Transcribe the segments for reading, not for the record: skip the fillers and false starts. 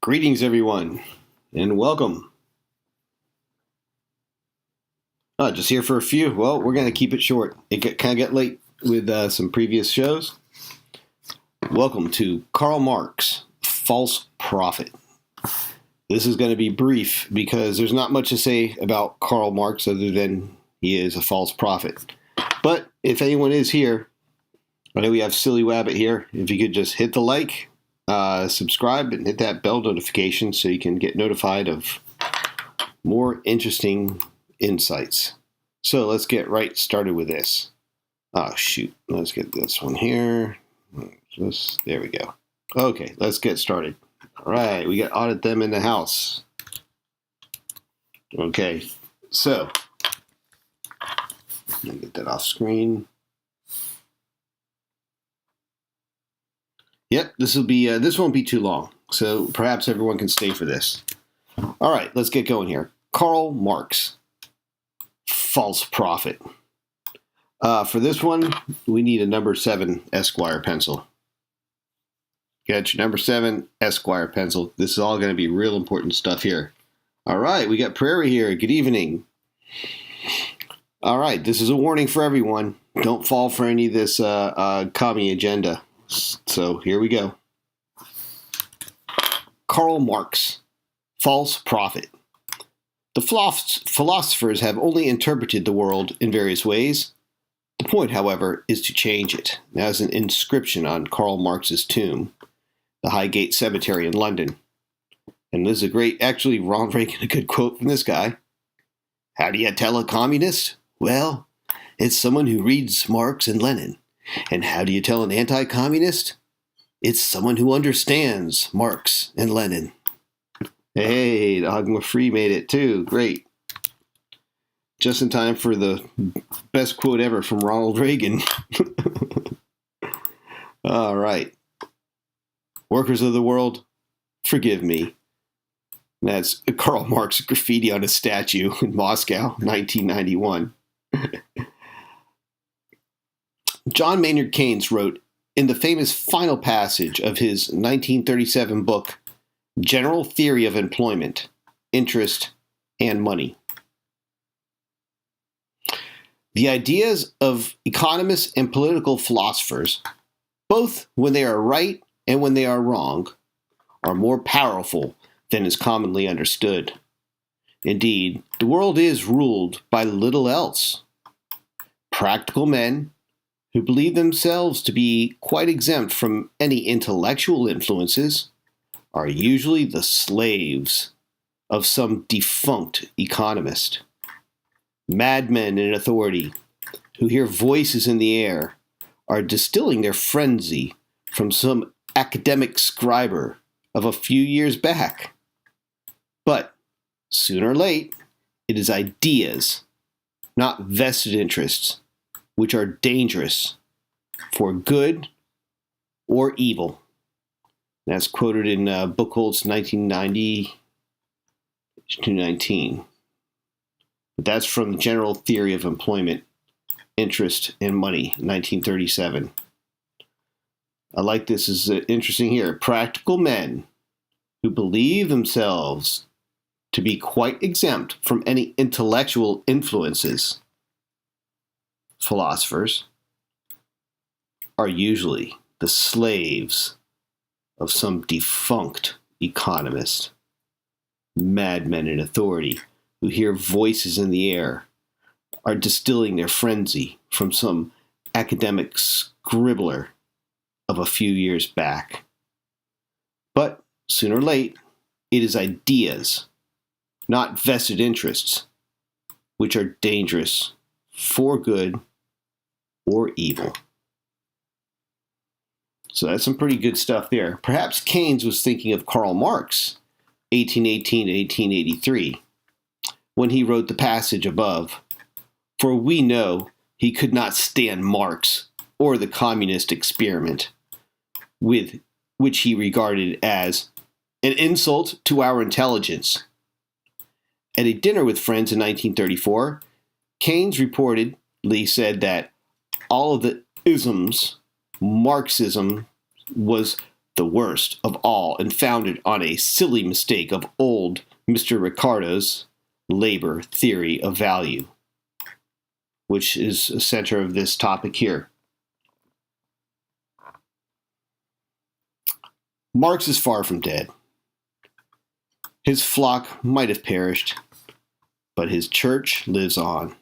Greetings, everyone, and welcome. Just here for a few. Well, we're going to keep it short. It kind of got late with some previous shows. Welcome to Karl Marx, False Prophet. This is going to be brief because there's not much to say about Karl Marx other than he is a false prophet. But if anyone is here, I know we have Silly Wabbit here. If you could just hit the like, subscribe, and hit that bell notification so you can get notified of more interesting insights. So let's get right started with this. Oh, shoot. Let's get this one here. There we go. Okay, let's get started. All right, we got Audit Them in the house. Okay, so let me get that off screen. Yep, this won't be too long, so perhaps everyone can stay for this. All right, let's get going here. Karl Marx, false prophet. For this one, we need a number 7 Esquire pencil. Get your number 7 Esquire pencil. This is all going to be real important stuff here. All right, we got Prairie here. Good evening. All right, this is a warning for everyone. Don't fall for any of this commie agenda. So here we go. Karl Marx, false prophet. The philosophers have only interpreted the world in various ways. The point, however, is to change it. Now, as an inscription on Karl Marx's tomb, the Highgate Cemetery in London. And this is a great, actually, Ronald Reagan, a good quote from this guy. How do you tell a communist? Well, it's someone who reads Marx and Lenin. And how do you tell an anti-communist? It's someone who understands Marx and Lenin. Hey, Dogma Free made it too. Great. Just in time for the best quote ever from Ronald Reagan. All right. Workers of the world, forgive me. That's Karl Marx graffiti on a statue in Moscow, 1991. John Maynard Keynes wrote in the famous final passage of his 1937 book, General Theory of Employment, Interest, and Money. The ideas of economists and political philosophers, both when they are right and when they are wrong, are more powerful than is commonly understood. Indeed, the world is ruled by little else. Practical men who believe themselves to be quite exempt from any intellectual influences are usually the slaves of some defunct economist. Madmen in authority who hear voices in the air are distilling their frenzy from some academic scriber of a few years back. But sooner or late, it is ideas, not vested interests, which are dangerous for good or evil. That's quoted in Buchholz 1990 to 19. But that's from the General Theory of Employment, Interest, and Money, 1937. I like this. Is interesting here. Practical men who believe themselves to be quite exempt from any intellectual influences, philosophers, are usually the slaves of some defunct economist. Madmen in authority who hear voices in the air are distilling their frenzy from some academic scribbler of a few years back. But sooner or late, it is ideas, not vested interests, which are dangerous for good or evil. So that's some pretty good stuff there. Perhaps Keynes was thinking of Karl Marx, 1818 to 1883, when he wrote the passage above, "For we know he could not stand Marx or the communist experiment, with which he regarded as an insult to our intelligence." At a dinner with friends in 1934, Keynes reportedly said that all of the isms Marxism was the worst of all and founded on a silly mistake of old Mr. Ricardo's labor theory of value, which is the center of this topic here. Marx is far from dead. His flock might have perished, but his church lives on.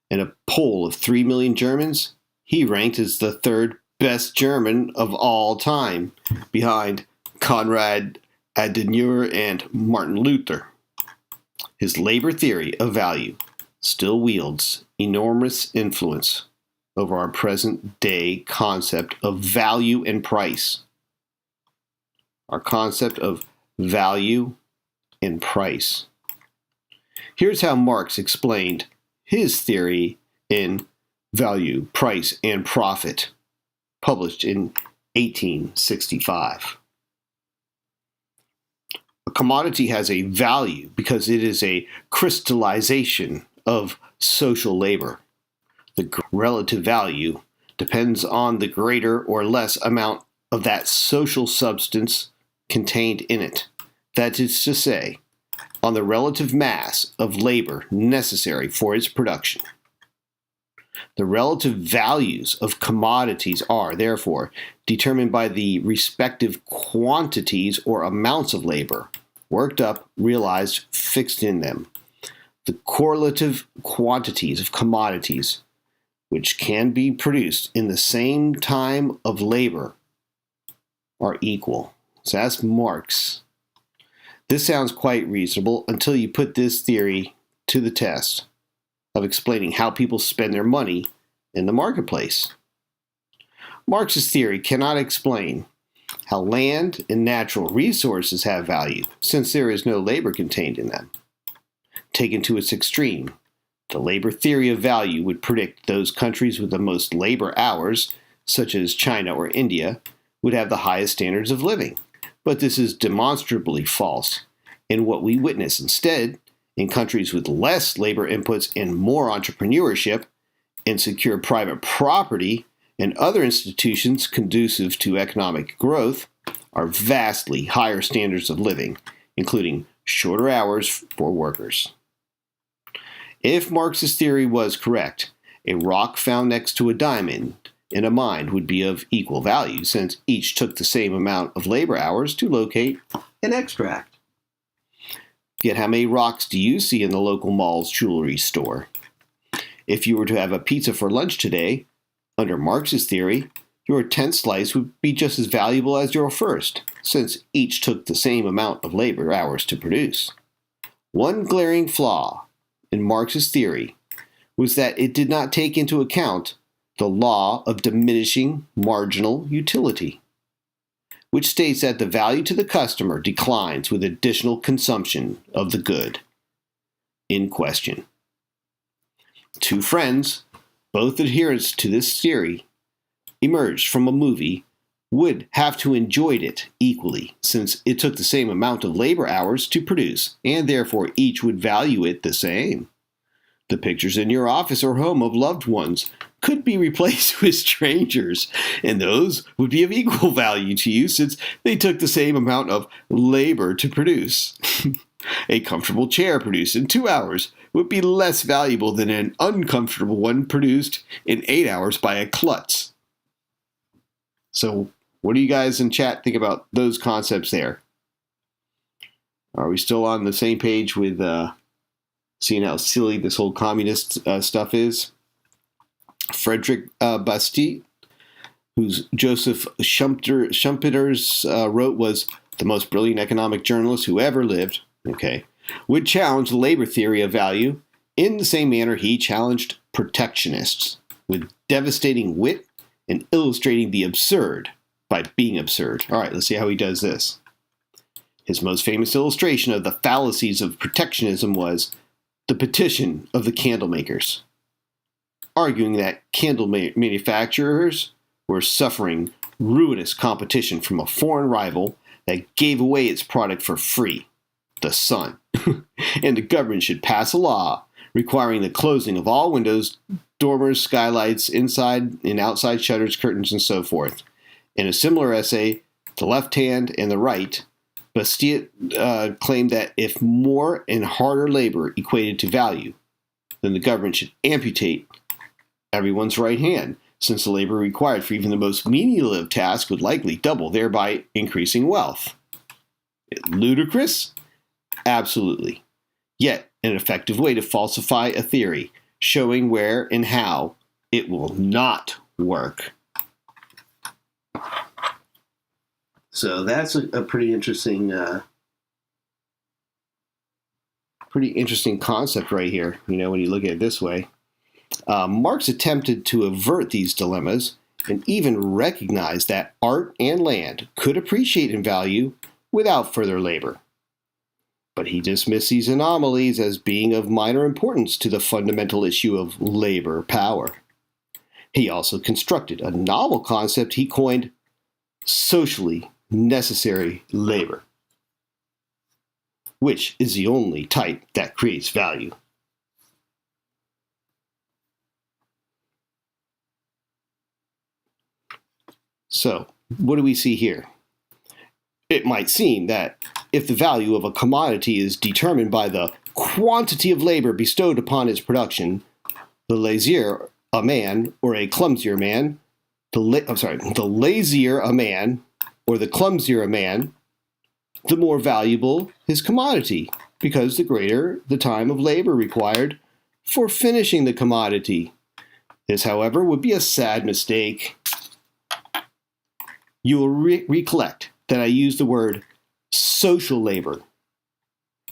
In a poll of 3 million Germans, he ranked as the third best German of all time, behind Konrad Adenauer and Martin Luther. His labor theory of value still wields enormous influence over our present-day concept of value and price. Our concept of value and price. Here's how Marx explained his theory in Value, Price, and Profit, published in 1865. A commodity has a value because it is a crystallization of social labor. The relative value depends on the greater or less amount of that social substance contained in it. That is to say, on the relative mass of labor necessary for its production. The relative values of commodities are, therefore, determined by the respective quantities or amounts of labor, worked up, realized, fixed in them. The correlative quantities of commodities, which can be produced in the same time of labor, are equal. So that's Marx. This sounds quite reasonable until you put this theory to the test of explaining how people spend their money in the marketplace. Marx's theory cannot explain how land and natural resources have value, since there is no labor contained in them. Taken to its extreme, the labor theory of value would predict those countries with the most labor hours, such as China or India, would have the highest standards of living. But this is demonstrably false. And what we witness instead, in countries with less labor inputs and more entrepreneurship, and secure private property, and other institutions conducive to economic growth, are vastly higher standards of living, including shorter hours for workers. If Marx's theory was correct, a rock found next to a diamond in a mine would be of equal value, since each took the same amount of labor hours to locate and extract. Yet how many rocks do you see in the local mall's jewelry store? If you were to have a pizza for lunch today, under Marx's theory, your 10th slice would be just as valuable as your first, since each took the same amount of labor hours to produce. One glaring flaw in Marx's theory was that it did not take into account the law of diminishing marginal utility, which states that the value to the customer declines with additional consumption of the good in question. Two friends, both adherents to this theory, emerged from a movie would have to enjoy it equally, since it took the same amount of labor hours to produce, and therefore each would value it the same. The pictures in your office or home of loved ones could be replaced with strangers, and those would be of equal value to you since they took the same amount of labor to produce. A comfortable chair produced in 2 hours would be less valuable than an uncomfortable one produced in 8 hours by a klutz. So, what do you guys in chat think about those concepts there? Are we still on the same page with seeing how silly this whole communist stuff is? Frederick Bastiat, whose Joseph Schumpeter's wrote was the most brilliant economic journalist who ever lived, would challenge the labor theory of value in the same manner he challenged protectionists, with devastating wit and illustrating the absurd by being absurd. All right, let's see how he does this. His most famous illustration of the fallacies of protectionism was the petition of the candle makers, arguing that candle manufacturers were suffering ruinous competition from a foreign rival that gave away its product for free, the sun, and the government should pass a law requiring the closing of all windows, dormers, skylights, inside and outside shutters, curtains, and so forth. In a similar essay, The left hand and the right, Bastille claimed that if more and harder labor equated to value, then the government should amputate everyone's right hand, since the labor required for even the most menial of tasks would likely double, thereby increasing wealth. Ludicrous? Absolutely. Yet an effective way to falsify a theory, showing where and how it will not work. So that's a pretty interesting concept right here, when you look at it this way. Marx attempted to avert these dilemmas and even recognized that art and land could appreciate in value without further labor. But he dismissed these anomalies as being of minor importance to the fundamental issue of labor power. He also constructed a novel concept he coined socially necessary labor, which is the only type that creates value. So, what do we see here? It might seem that if the value of a commodity is determined by the quantity of labor bestowed upon its production, the lazier a man or a clumsier man, the lazier a man or the clumsier a man, the more valuable his commodity, because the greater the time of labor required for finishing the commodity. This, however, would be a sad mistake. You will recollect that I use the word social labor,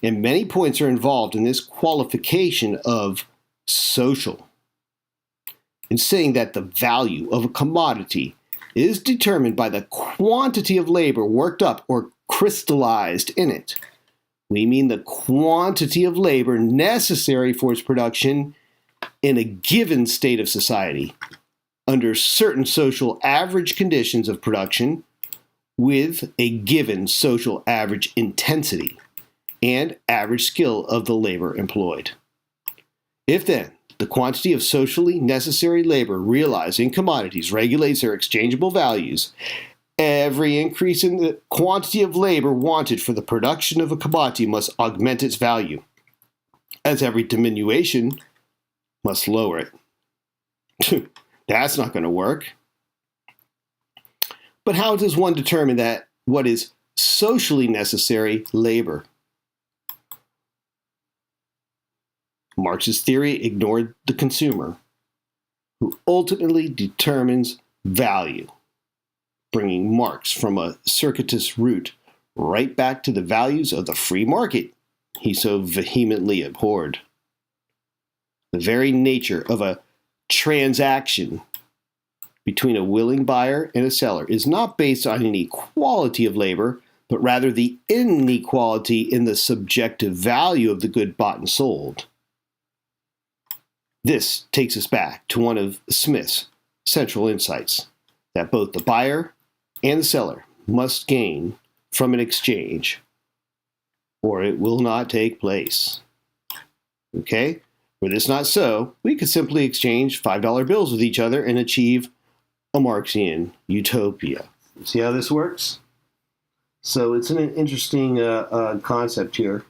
and many points are involved in this qualification of social. In saying that the value of a commodity is determined by the quantity of labor worked up or crystallized in it, we mean the quantity of labor necessary for its production in a given state of society, under certain social average conditions of production, with a given social average intensity and average skill of the labor employed. If then the quantity of socially necessary labor realized in commodities regulates their exchangeable values, every increase in the quantity of labor wanted for the production of a commodity must augment its value, as every diminution must lower it. That's not going to work. But how does one determine that what is socially necessary labor? Marx's theory ignored the consumer, who ultimately determines value, bringing Marx from a circuitous route right back to the values of the free market he so vehemently abhorred. The very nature of a transaction between a willing buyer and a seller is not based on an equality of labor, but rather the inequality in the subjective value of the good bought and sold. This takes us back to one of Smith's central insights, that both the buyer and the seller must gain from an exchange, or it will not take place. Okay? Were this not so, we could simply exchange $5 bills with each other and achieve a Marxian utopia. See how this works? So it's an interesting concept here.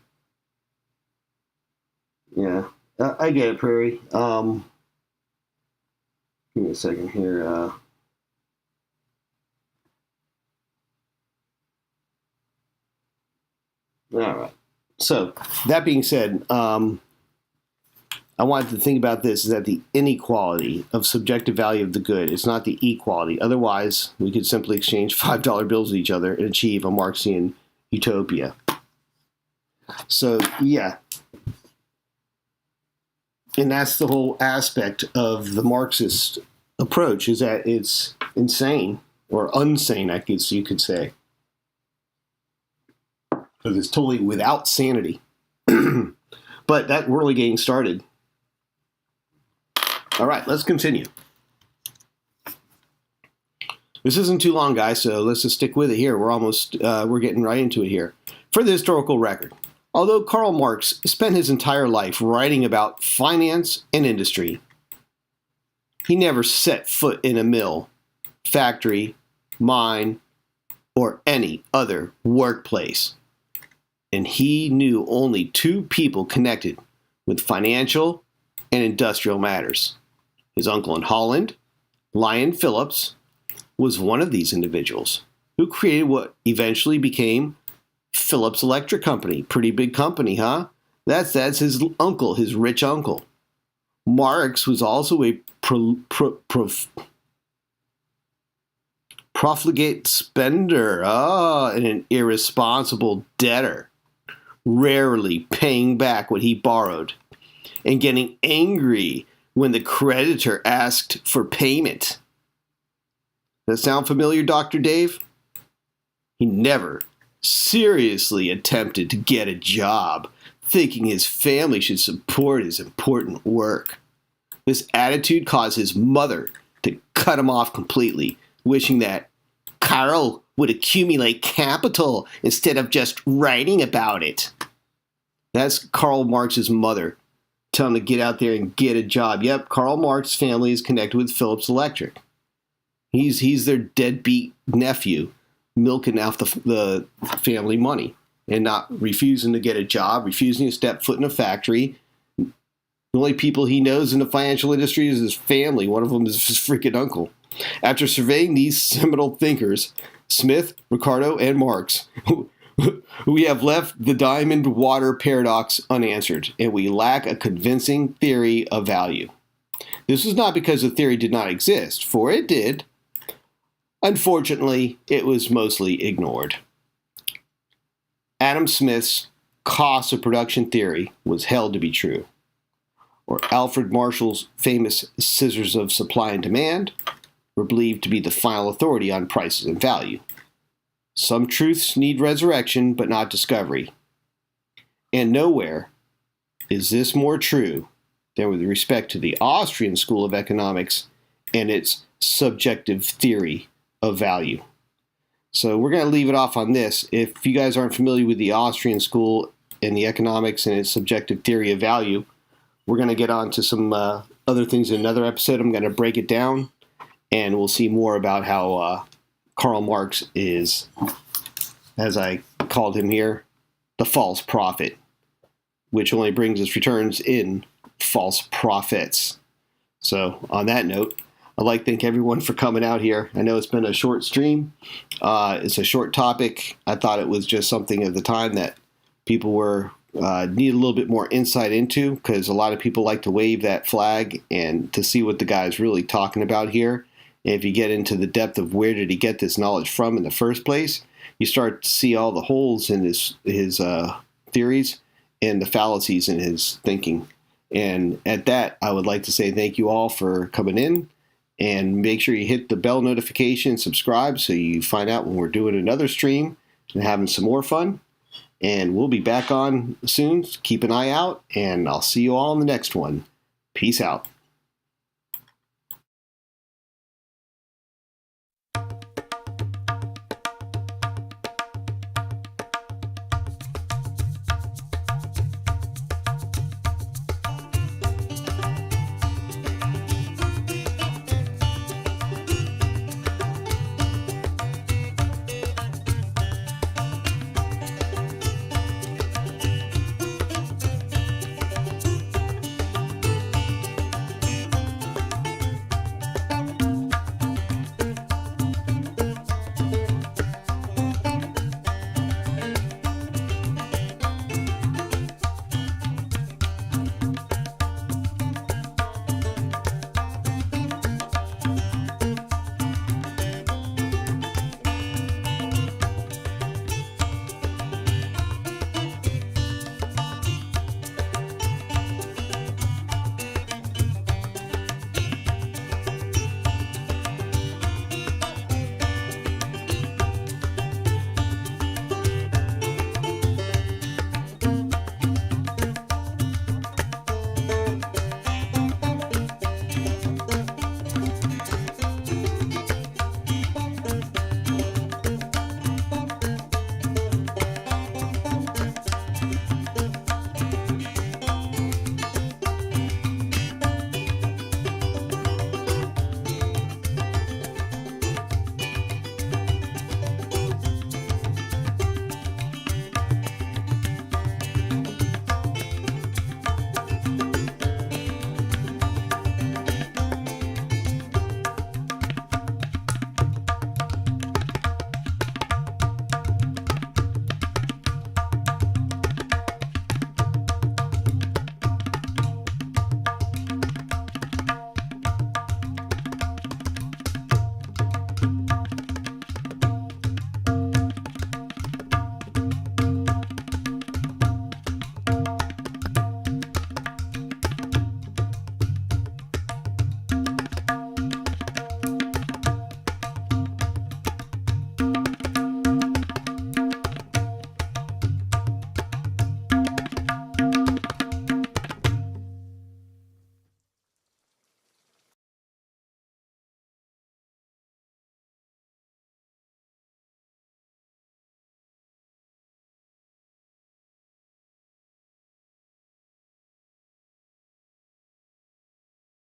Yeah, I get it, Prairie. Give me a second here. All right. So that being said, I wanted to think about this, is that the inequality of subjective value of the good is not the equality. Otherwise, we could simply exchange $5 bills with each other and achieve a Marxian utopia. So, yeah. And that's the whole aspect of the Marxist approach, is that it's insane, or unsane, I guess you could say. Because it's totally without sanity. But that we're really getting started. All right, let's continue. This isn't too long, guys, so let's just stick with it here. We're getting right into it here. For the historical record, although Karl Marx spent his entire life writing about finance and industry, he never set foot in a mill, factory, mine, or any other workplace. And he knew only two people connected with financial and industrial matters. His uncle in Holland, Lyon Phillips, was one of these individuals who created what eventually became Phillips Electric Company. Pretty big company, huh? That's his uncle, his rich uncle. Marx was also a profligate spender, and an irresponsible debtor, rarely paying back what he borrowed and getting angry when the creditor asked for payment. Does that sound familiar, Dr. Dave? He never seriously attempted to get a job, thinking his family should support his important work. This attitude caused his mother to cut him off completely, wishing that Karl would accumulate capital instead of just writing about it. That's Karl Marx's mother telling him to get out there and get a job. Yep, Karl Marx's family is connected with Phillips Electric. He's their deadbeat nephew, milking out the family money and not refusing to get a job, refusing to step foot in a factory. The only people he knows in the financial industry is his family. One of them is his freaking uncle. After surveying these seminal thinkers, Smith, Ricardo, and Marx, we have left the diamond water paradox unanswered, and we lack a convincing theory of value. This was not because the theory did not exist, for it did. Unfortunately, it was mostly ignored. Adam Smith's cost of production theory was held to be true, or Alfred Marshall's famous scissors of supply and demand were believed to be the final authority on prices and value. Some truths need resurrection, but not discovery. And nowhere is this more true than with respect to the Austrian School of Economics and its subjective theory of value. So we're going to leave it off on this. If you guys aren't familiar with the Austrian School and the economics and its subjective theory of value, we're going to get on to some other things in another episode. I'm going to break it down, and we'll see more about how Karl Marx is, as I called him here, the false prophet, which only brings us returns in false prophets. So on that note, I'd like to thank everyone for coming out here. I know it's been a short stream. It's a short topic. I thought it was just something at the time that people were need a little bit more insight into, because a lot of people like to wave that flag and to see what the guy's really talking about here. And if you get into the depth of where did he get this knowledge from in the first place, you start to see all the holes in his theories and the fallacies in his thinking. And at that, I would like to say thank you all for coming in. And make sure you hit the bell notification, subscribe, so you find out when we're doing another stream and having some more fun. And we'll be back on soon. Keep an eye out, and I'll see you all in the next one. Peace out.